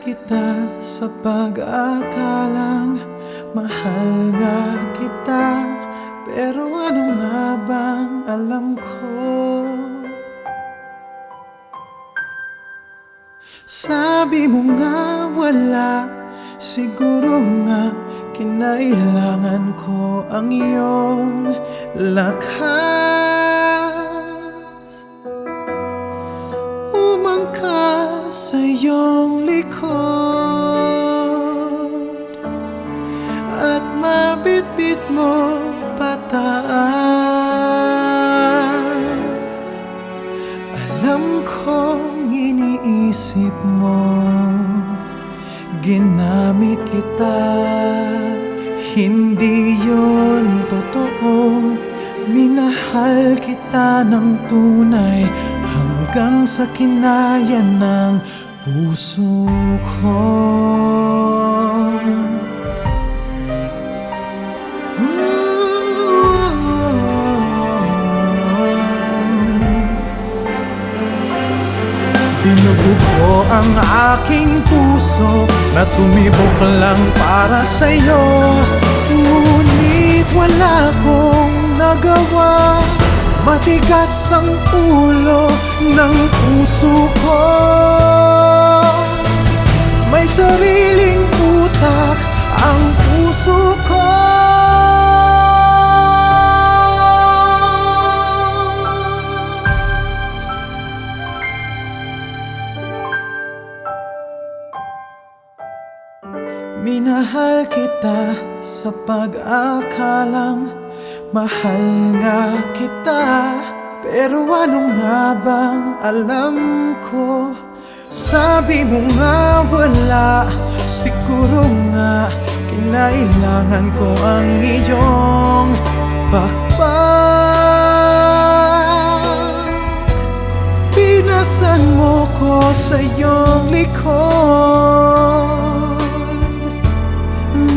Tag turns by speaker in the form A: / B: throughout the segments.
A: kita sa pag-aakalang mahal nga kita. Pero ano nga bang alam ko? Sabi mo nga wala, siguro nga kinailangan ko ang iyong lakas. Umangkas sa iyong likod at mabitbit mo pataas. Alam kong iniisip mo ginamit kita, hindi yun totoo. Minahal kita ng tunay hanggang sa kinaya ng puso ko. Binubog ko ang aking puso na tumibok lang para sa'yo. Ngunit wala akong nagawa, matigas ang ulo ng puso ko. May sariling utak ang puso ko. Minahal kita sa pag-aakalang mahal nga kita. Pero ano nga bang alam ko? Sabi mo nga wala, siguro nga kinailangan ko ang iyong pakpak. Pinasan mo ko sa iyong likod,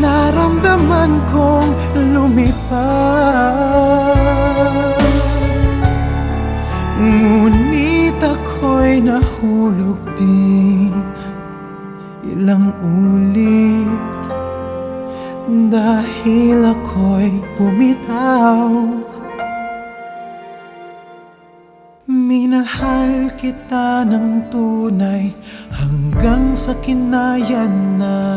A: naramdaman kong lumipad. Ngunit ako'y nahulog din ilang ulit dahil ako'y bumitaw. Minahal kita ng tunay hanggang sa kinaya na